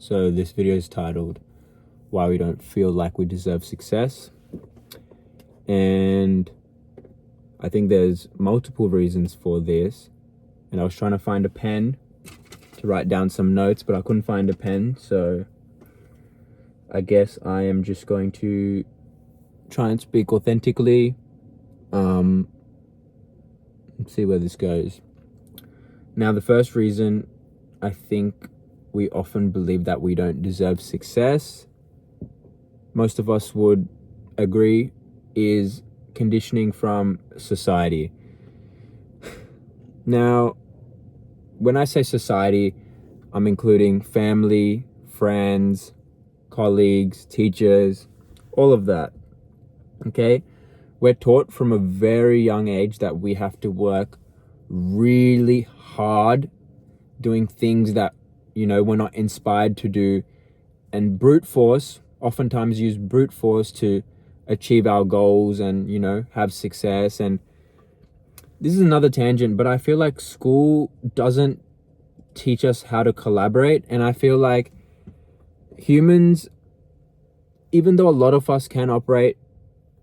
So this video is titled Why We Don't Feel Like We Deserve Success. And I think there's multiple reasons for this. And I was trying to find a pen to write down some notes, but I couldn't find a pen. So I guess I am just going to try and speak authentically. Let's see where this goes. Now, the first reason I think we often believe that we don't deserve success, most of us would agree, is conditioning from society. Now, when I say society, I'm including family, friends, colleagues, teachers, all of that. Okay? We're taught from a very young age that we have to work really hard doing things that, we're not inspired to do, and oftentimes use brute force to achieve our goals and, have success. And this is another tangent, but I feel like school doesn't teach us how to collaborate. And I feel like humans, even though a lot of us can operate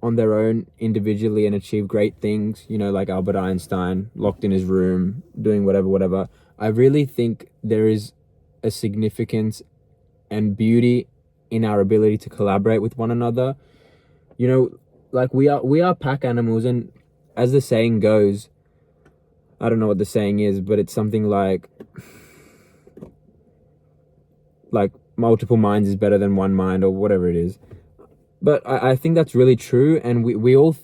on their own individually and achieve great things, like Albert Einstein, locked in his room, doing whatever, I really think there is a significance and beauty in our ability to collaborate with one another. Like we are pack animals, and as the saying goes, I don't know what the saying is, but it's something like multiple minds is better than one mind, or whatever it is. But I think that's really true, and we all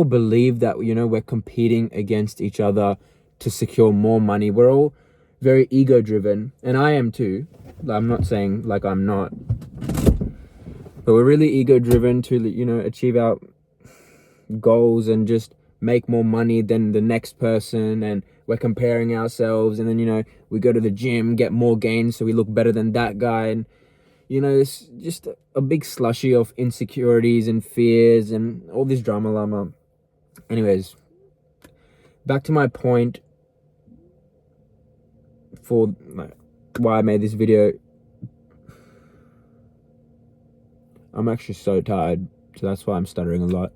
believe that, we're competing against each other to secure more money. We're all very ego-driven, and I am too. I'm not saying like I'm not. But we're really ego-driven to, achieve our goals and just make more money than the next person, and we're comparing ourselves, and then, we go to the gym, get more gains so we look better than that guy, and it's just a big slushy of insecurities and fears and all this drama llama. Anyways, back to my point for why I made this video. I'm actually so tired, so that's why I'm stuttering a lot.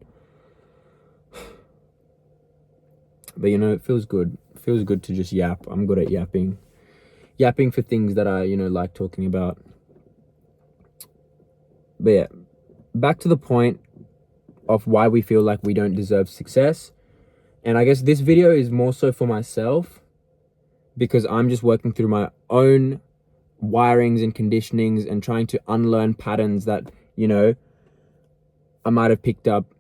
But it feels good. It feels good to just yap. I'm good at yapping. Yapping for things that I, like talking about. But yeah, back to the point of why we feel like we don't deserve success. And I guess this video is more so for myself, because I'm just working through my own wirings and conditionings and trying to unlearn patterns that, I might have picked up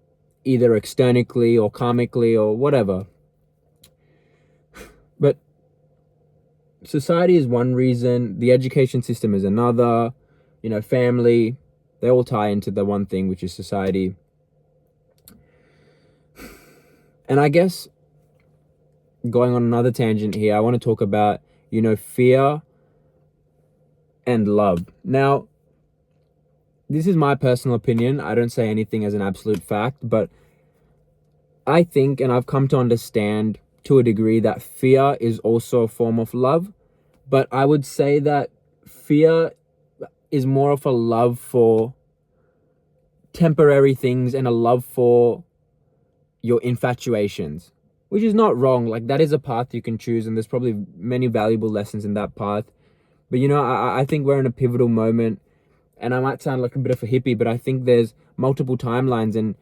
either externally or karmically or whatever. But society is one reason, the education system is another, family, they all tie into the one thing, which is society. And I guess, going on another tangent here, I want to talk about, fear and love. Now, this is my personal opinion. I don't say anything as an absolute fact, but I think, and I've come to understand to a degree, that fear is also a form of love. But I would say that fear is more of a love for temporary things and a love for your infatuations, which is not wrong. Like, that is a path you can choose, and there's probably many valuable lessons in that path. But I think we're in a pivotal moment, and I might sound like a bit of a hippie, but I think there's multiple timelines, and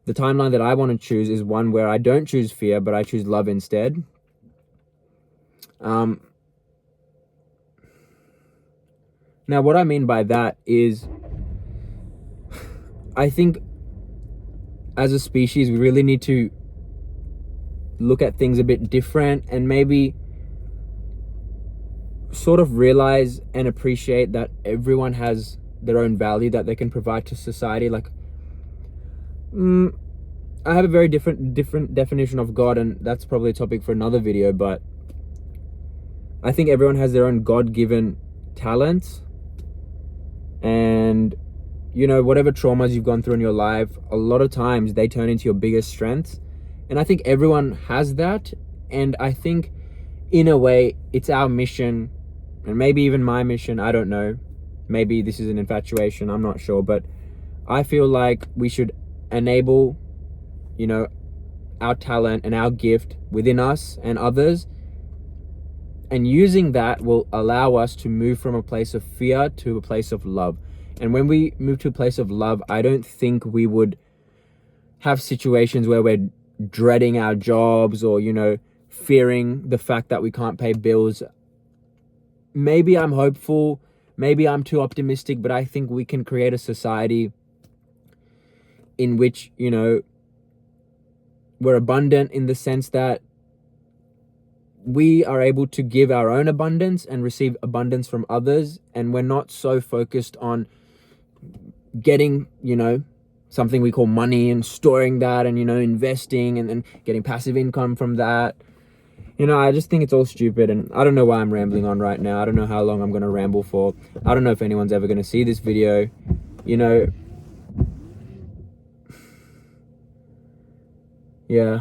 the timeline that I want to choose is one where I don't choose fear, but I choose love instead. Now, what I mean by that is, I think as a species, we really need to look at things a bit different, and maybe sort of realize and appreciate that everyone has their own value that they can provide to society. Like, I have a very different definition of God, and that's probably a topic for another video, but I think everyone has their own God-given talents, and whatever traumas you've gone through in your life, a lot of times they turn into your biggest strengths. And I think everyone has that, and I think in a way it's our mission and maybe even my mission, I don't know. Maybe this is an infatuation, I'm not sure, but I feel like we should enable, you know, our talent and our gift within us and others. And using that will allow us to move from a place of fear to a place of love. And when we move to a place of love, I don't think we would have situations where we're dreading our jobs or, you know, fearing the fact that we can't pay bills. Maybe I'm hopeful, maybe I'm too optimistic, but I think we can create a society in which, you know, we're abundant in the sense that we are able to give our own abundance and receive abundance from others, and we're not so focused on getting, you know, something we call money and storing that and, you know, investing and then getting passive income from that. You know, I just think it's all stupid, and I don't know why I'm rambling on right now. I don't know how long I'm going to ramble for. I don't know if anyone's ever going to see this video. You know, yeah.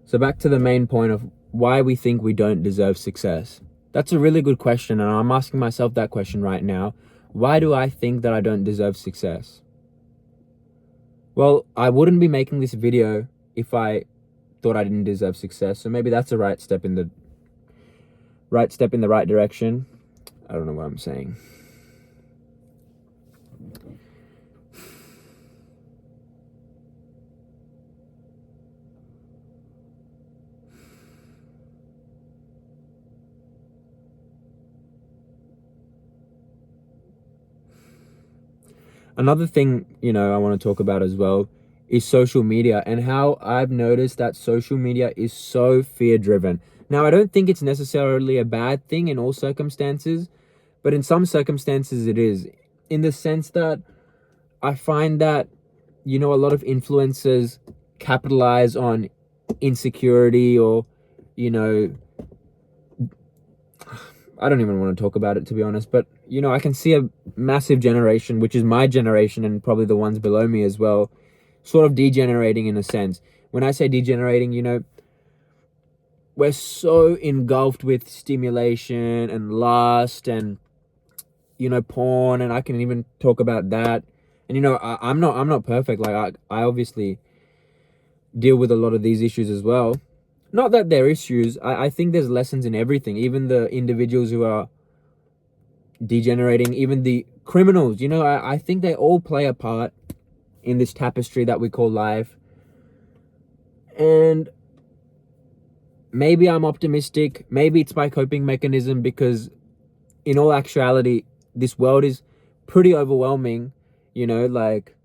So back to the main point of why we think we don't deserve success. That's a really good question, and I'm asking myself that question right now. Why do I think that I don't deserve success? Well, I wouldn't be making this video if I thought I didn't deserve success. So maybe that's a right step in the right direction. I don't know what I'm saying. Another thing, you know, I want to talk about as well is social media, and how I've noticed that social media is so fear-driven. Now, I don't think it's necessarily a bad thing in all circumstances, but in some circumstances it is. In the sense that I find that, you know, a lot of influencers capitalize on insecurity or, you know, I don't even want to talk about it, to be honest, but, you know, I can see a massive generation, which is my generation and probably the ones below me as well, sort of degenerating in a sense. When I say degenerating, you know, we're so engulfed with stimulation and lust and, you know, porn, and I can even talk about that. And, you know, I'm not perfect. Like, I obviously deal with a lot of these issues as well. Not that they're issues. I think there's lessons in everything. Even the individuals who are degenerating, even the criminals, you know, I think they all play a part in this tapestry that we call life. And maybe I'm optimistic. Maybe it's my coping mechanism, because in all actuality, this world is pretty overwhelming. You know, like,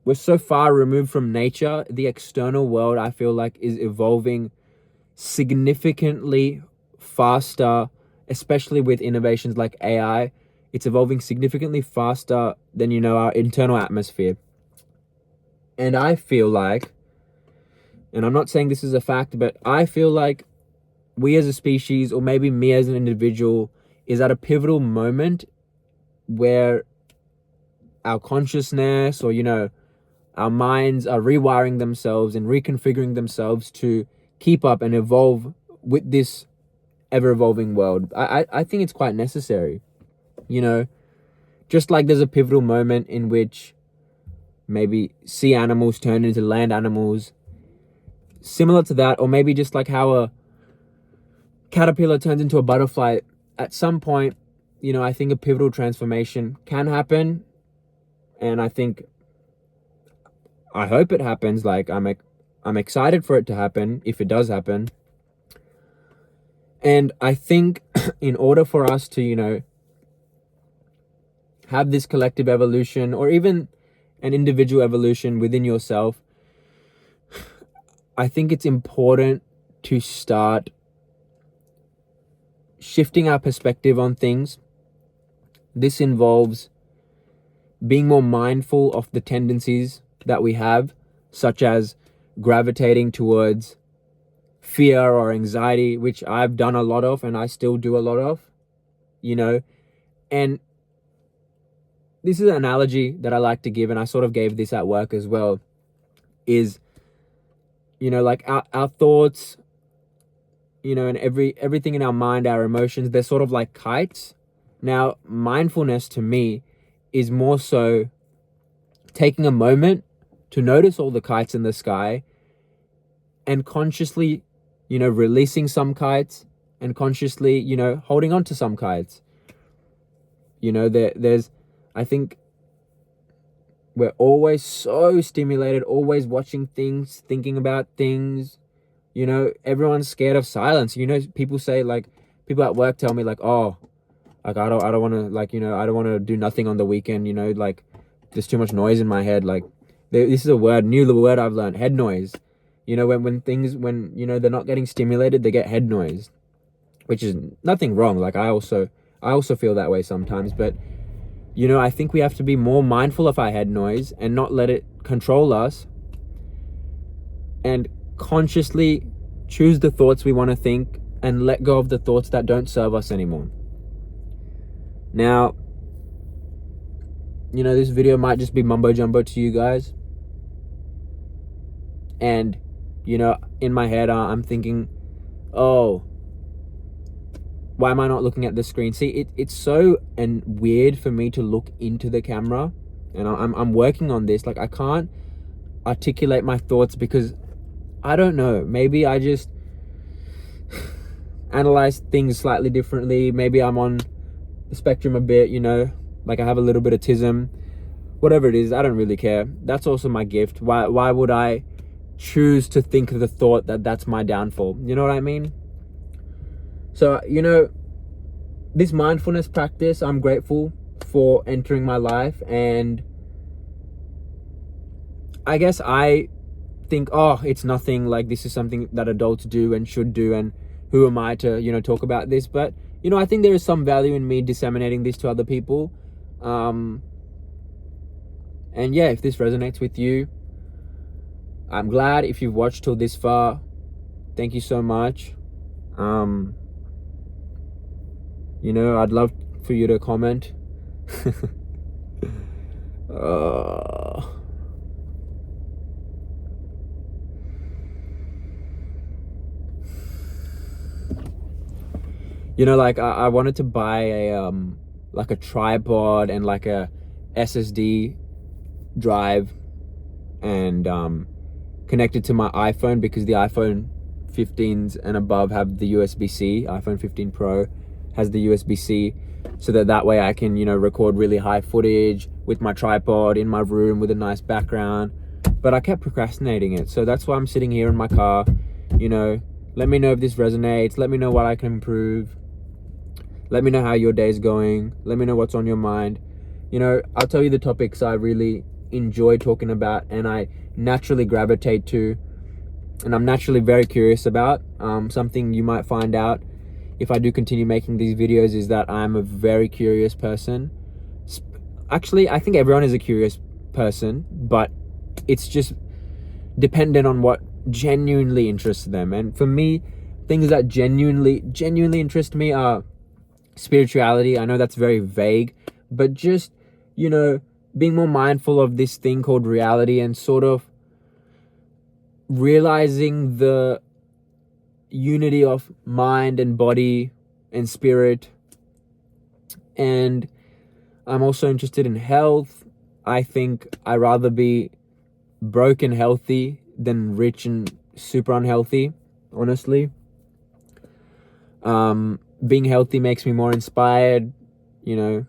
we're so far removed from nature. The external world, I feel like, is evolving significantly faster, especially with innovations like AI. It's evolving significantly faster than, you know, our internal atmosphere. And I feel like, and I'm not saying this is a fact, but I feel like we as a species, or maybe me as an individual, is at a pivotal moment where our consciousness, or, you know, our minds are rewiring themselves and reconfiguring themselves to keep up and evolve with this ever-evolving world. I think it's quite necessary. You know, just like there's a pivotal moment in which maybe sea animals turn into land animals, similar to that, or maybe just like how a caterpillar turns into a butterfly, at some point, you know, I think a pivotal transformation can happen. And I hope it happens. Like, I'm excited for it to happen, if it does happen. And I think in order for us to, you know, have this collective evolution, or even an individual evolution within yourself, I think it's important to start shifting our perspective on things. This involves being more mindful of the tendencies that we have, such as gravitating towards fear or anxiety, which I've done a lot of and I still do a lot of, you know. And this is an analogy that I like to give, and I sort of gave this at work as well, is, you know, like our thoughts you know, and everything in our mind, our emotions, they're sort of like kites. Now, mindfulness to me is more so taking a moment to notice all the kites in the sky and consciously, you know, releasing some kites and consciously, you know, holding on to some kites. You know, there's, I think we're always so stimulated, always watching things, thinking about things. You know, everyone's scared of silence. You know, people say, like, people at work tell me, like, oh, like, I don't want to, like, you know, I don't want to do nothing on the weekend, you know, like, there's too much noise in my head. Like, this is a new word I've learned, head noise. You know, when you know, they're not getting stimulated, they get head noise, which is nothing wrong. Like, I also feel that way sometimes, but, you know, I think we have to be more mindful of our head noise and not let it control us, and consciously choose the thoughts we want to think and let go of the thoughts that don't serve us anymore. Now, you know, this video might just be mumbo jumbo to you guys. And, you know, in my head, I'm thinking, oh, why am I not looking at the screen? See, it's so weird for me to look into the camera, and I'm working on this. Like, I can't articulate my thoughts because I don't know. Maybe I just analyze things slightly differently. Maybe I'm on the spectrum a bit, you know, like I have a little bit of autism. Whatever it is, I don't really care. That's also my gift. Why would I choose to think of the thought that that's my downfall? You know what I mean? So, you know, this mindfulness practice, I'm grateful for entering my life. And I guess I think, oh, it's nothing, like, this is something that adults do and should do, and who am I to, you know, talk about this? But, you know, I think there is some value in me disseminating this to other people. And yeah, if this resonates with you, I'm glad. If you've watched till this far, thank you so much. You know, I'd love for you to comment. You know, like, I wanted to buy a like a tripod and like a SSD drive and connect it to my iPhone, because the iPhone 15s and above have the USB-C. iPhone 15 Pro has the USB-C, so that way I can, you know, record really high footage with my tripod in my room with a nice background. But I kept procrastinating it, so that's why I'm sitting here in my car. You know, let me know if this resonates. Let me know what I can improve. Let me know how your day's going. Let me know what's on your mind. You know, I'll tell you the topics I really enjoy talking about and I naturally gravitate to, and I'm naturally very curious about. Something you might find out if I do continue making these videos is that I'm a very curious person. Actually, I think everyone is a curious person, but it's just dependent on what genuinely interests them. And for me, things that genuinely interest me are spirituality. I know that's very vague, but just, you know, being more mindful of this thing called reality and sort of realizing the unity of mind and body and spirit. And I'm also interested in health. I think I'd rather be broke and healthy than rich and super unhealthy, honestly. Being healthy makes me more inspired. You know,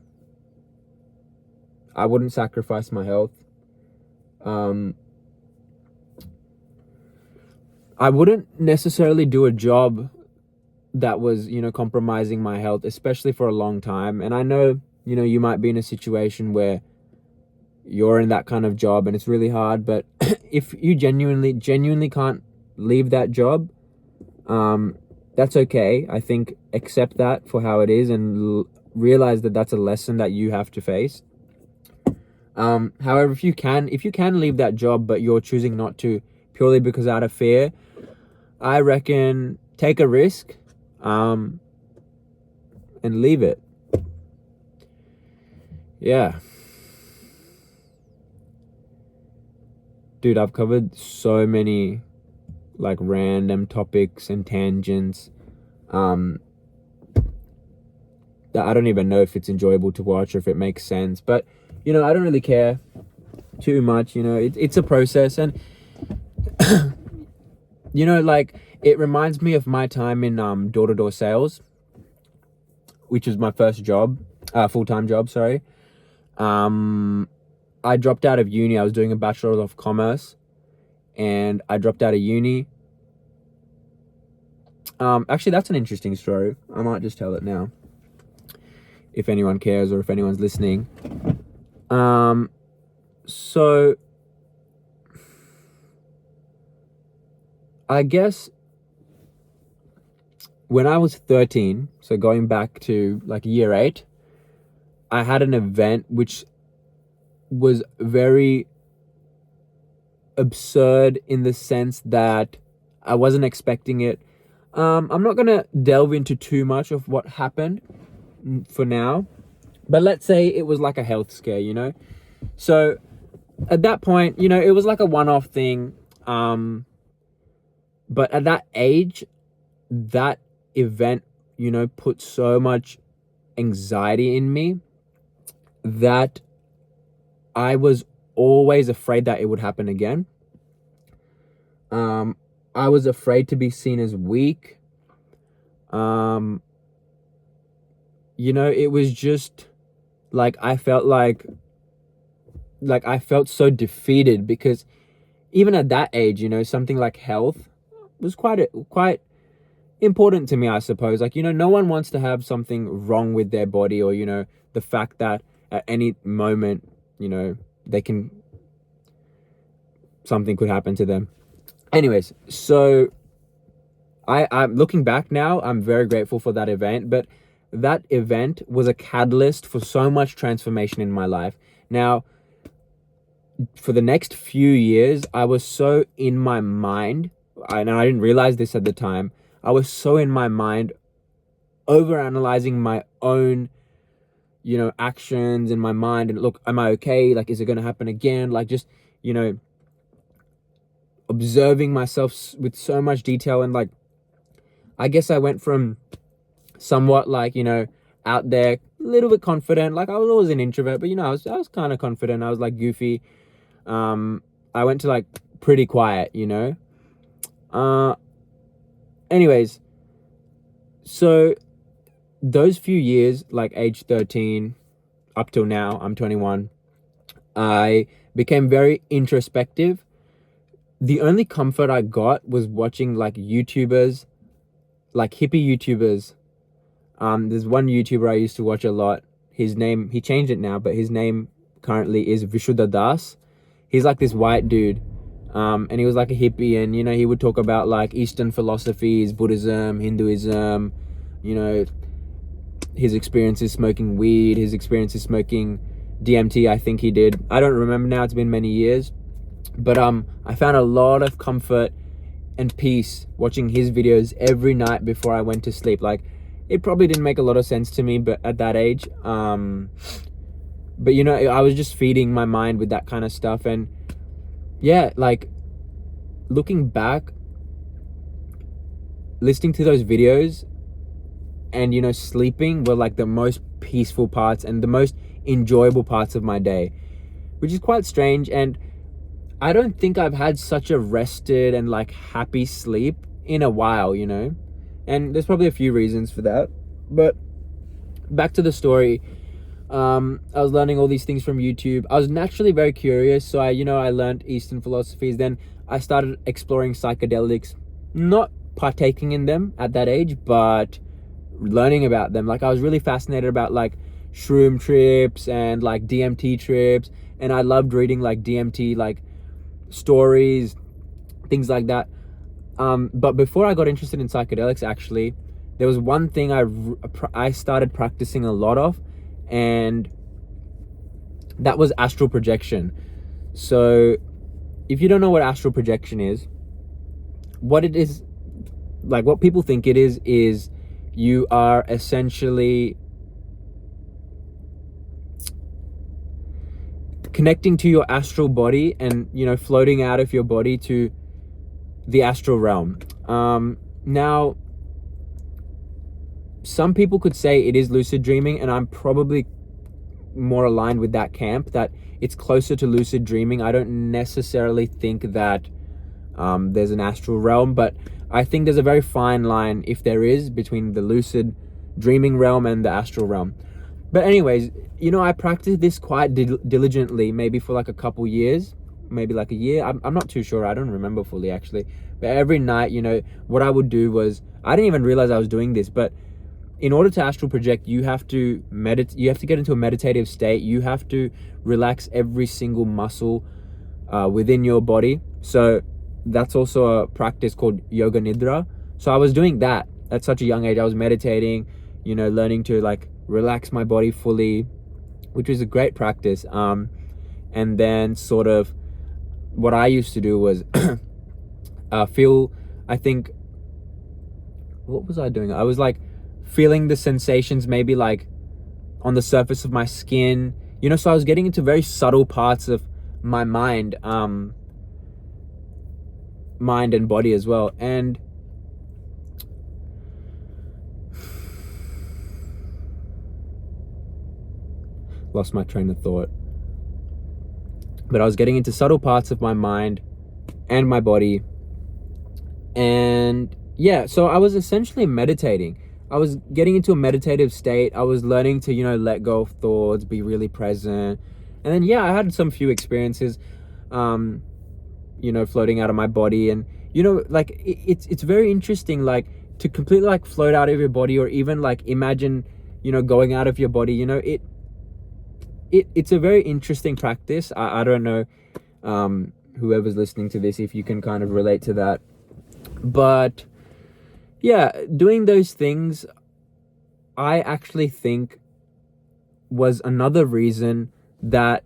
I wouldn't sacrifice my health. I wouldn't necessarily do a job that was, you know, compromising my health, especially for a long time. And I know, you know, you might be in a situation where you're in that kind of job and it's really hard, but if you genuinely can't leave that job, that's okay. I think accept that for how it is and realize that that's a lesson that you have to face. However, if you can leave that job, but you're choosing not to purely because out of fear, I reckon take a risk, and leave it. Yeah. Dude, I've covered so many like random topics and tangents. that I don't even know if it's enjoyable to watch or if it makes sense. But, I don't really care too much. It's a process. And, like, it reminds me of my time in door-to-door sales, which was my first job, full-time job, sorry. I dropped out of uni. I was doing a Bachelor of Commerce, and I dropped out of uni. Actually, that's an interesting story. I might just tell it now, if anyone cares or if anyone's listening. So I guess when I was 13, so going back to like year 8, I had an event which was very absurd in the sense that I wasn't expecting it. I'm not going to delve into too much of what happened for now, but let's say it was like a health scare, So at that point, it was like a one-off thing. But at that age, that event, put so much anxiety in me that I was always afraid that it would happen again. I was afraid to be seen as weak. It was just like I felt like I felt so defeated, because even at that age, something like health was quite important to me, I suppose. Like, no one wants to have something wrong with their body, or, the fact that at any moment, something could happen to them. Anyways, so I'm looking back now, I'm very grateful for that event, but that event was a catalyst for so much transformation in my life. Now, for the next few years, I was so in my mind, and I didn't realize this at the time, I was so in my mind, overanalyzing my own, actions in my mind. And look, am I okay? Like, is it going to happen again? Like, just, observing myself with so much detail. And like, I guess I went from somewhat like, out there, a little bit confident. Like, I was always an introvert, but, I was kind of confident. I was like goofy. I went to like pretty quiet, anyways, so those few years, like age 13 up till now, I'm 21, I became very introspective. The only comfort I got was watching like YouTubers, like hippie YouTubers. There's one YouTuber I used to watch a lot. His name, he changed it now, but his name currently is Vishuddha Das. He's like this white dude. And he was like a hippie, and, he would talk about like Eastern philosophies, Buddhism, Hinduism, his experiences smoking weed, his experiences smoking DMT, I think he did. I don't remember now, it's been many years. But I found a lot of comfort and peace watching his videos every night before I went to sleep. Like, it probably didn't make a lot of sense to me, but at that age, but I was just feeding my mind with that kind of stuff. And yeah, like, looking back, listening to those videos and, sleeping were like the most peaceful parts and the most enjoyable parts of my day, which is quite strange. And I don't think I've had such a rested and like happy sleep in a while, and there's probably a few reasons for that. But back to the story. I was learning all these things from YouTube. I was naturally very curious, so I learned Eastern philosophies. Then I started exploring psychedelics, not partaking in them at that age, but learning about them. Like, I was really fascinated about like shroom trips and like DMT trips, and I loved reading like DMT like stories, things like that. But before I got interested in psychedelics, actually, there was one thing I started practicing a lot of, and that was astral projection. So if you don't know what astral projection is, what it is, like what people think it is you are essentially connecting to your astral body and, floating out of your body to the astral realm. Now, some people could say it is lucid dreaming, and I'm probably more aligned with that camp, that it's closer to lucid dreaming. I don't necessarily think that there's an astral realm, but I think there's a very fine line, if there is, between the lucid dreaming realm and the astral realm. But anyways, I practiced this quite diligently, maybe for like a couple years, maybe like a year. I'm not too sure. I don't remember fully, actually. But every night, what I would do was, I didn't even realize I was doing this, but in order to astral project, you have to get into a meditative state. You have to relax every single muscle within your body. So that's also a practice called yoga nidra. So I was doing that at such a young age. I was meditating, learning to like relax my body fully, which was a great practice. And then sort of what I used to do was I think, what was I doing? I was like feeling the sensations maybe like on the surface of my skin, so I was getting into very subtle parts of my mind and body as well. And lost my train of thought. But I was getting into subtle parts of my mind and my body. And yeah, so I was essentially meditating. I was getting into a meditative state. I was learning to, let go of thoughts, be really present. And then, yeah, I had some few experiences, floating out of my body. And, like, it's very interesting, like, to completely, like, float out of your body, or even, like, imagine, going out of your body. It's a very interesting practice. I don't know, whoever's listening to this, if you can kind of relate to that. But yeah, doing those things, I actually think, was another reason that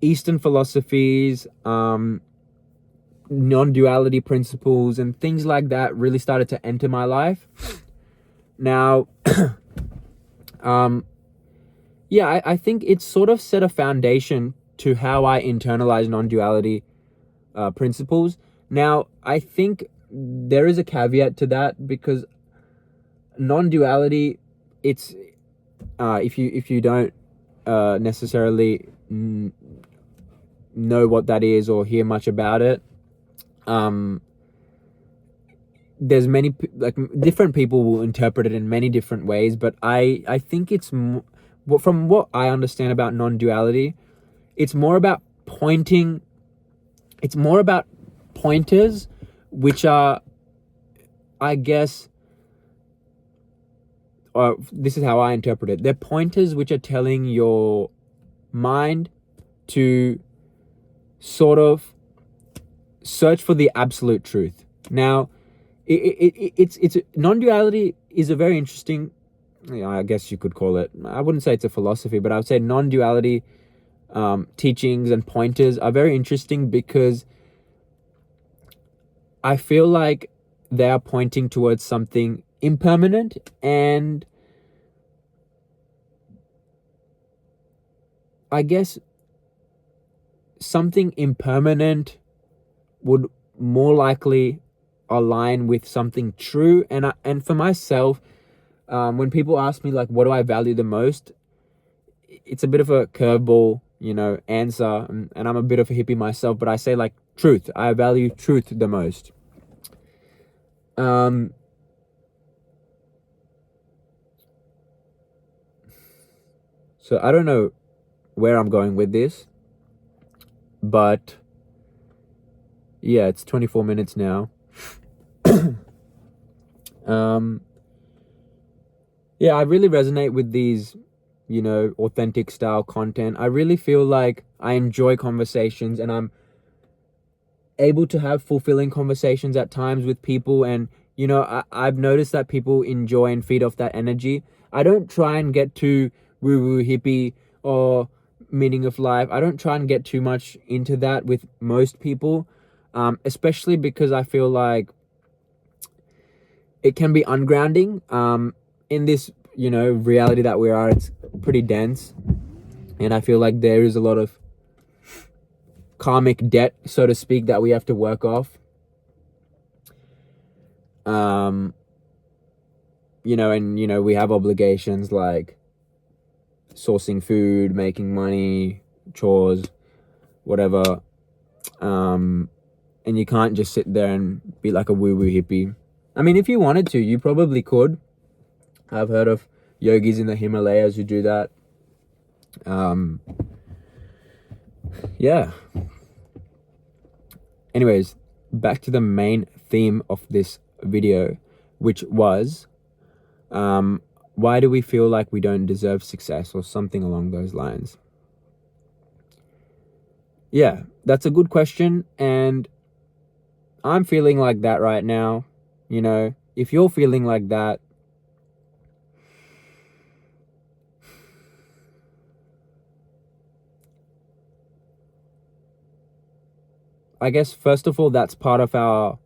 Eastern philosophies, non-duality principles, and things like that really started to enter my life. Now, yeah, I think it sort of set a foundation to how I internalize non-duality principles. Now, I think there is a caveat to that, because non-duality, it's if you don't necessarily know what that is or hear much about it, there's many, like, different people will interpret it in many different ways. But I think it's from what I understand about non-duality, it's more about pointers, which are, I guess, this is how I interpret it. They're pointers which are telling your mind to sort of search for the absolute truth. Now, it's non-duality is a very interesting, I guess you could call it, I wouldn't say it's a philosophy, but I would say non-duality teachings and pointers are very interesting, because I feel like they are pointing towards something impermanent, and I guess something impermanent would more likely align with something true. And for myself, when people ask me, like, what do I value the most, it's a bit of a curveball, answer, and I'm a bit of a hippie myself, but I say, like, truth. I value truth the most. So I don't know where I'm going with this, but yeah, it's 24 minutes now. Yeah, I really resonate with these, authentic style content. I really feel like I enjoy conversations, and I'm able to have fulfilling conversations at times with people. And, I've noticed that people enjoy and feed off that energy. I don't try and get too woo-woo hippie or meaning of life. I don't try and get too much into that with most people, especially because I feel like it can be ungrounding. In this, reality that we are, it's pretty dense. And I feel like there is a lot of karmic debt, so to speak, that we have to work off. and we have obligations like sourcing food, making money, chores, whatever. And you can't just sit there and be like a woo-woo hippie. I mean, if you wanted to, you probably could. I've heard of yogis in the Himalayas who do that. Yeah. Anyways, back to the main theme of this video, which was, why do we feel like we don't deserve success, or something along those lines? Yeah, that's a good question, and I'm feeling like that right now. If you're feeling like that, I guess first of all, that's part of our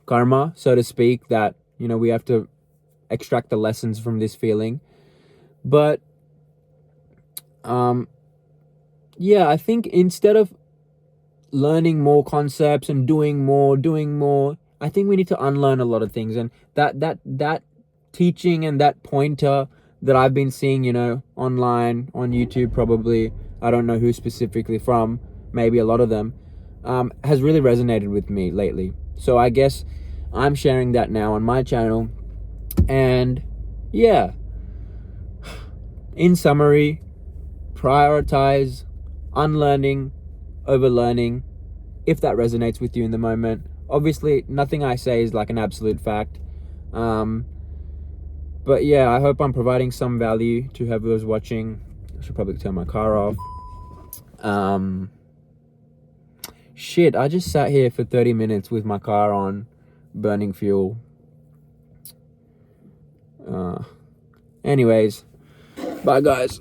karma, so to speak, that we have to extract the lessons from this feeling. But yeah, I think instead of learning more concepts and doing more, I think we need to unlearn a lot of things. And that teaching and that pointer that I've been seeing, online, on YouTube, probably, I don't know who specifically from, maybe a lot of them, has really resonated with me lately. So I guess I'm sharing that now on my channel. And yeah, in summary, prioritize unlearning over learning, if that resonates with you in the moment. Obviously, nothing I say is like an absolute fact. But yeah, I hope I'm providing some value to whoever's watching. I should probably turn my car off. Shit, I just sat here for 30 minutes with my car on, burning fuel. Anyways, bye guys.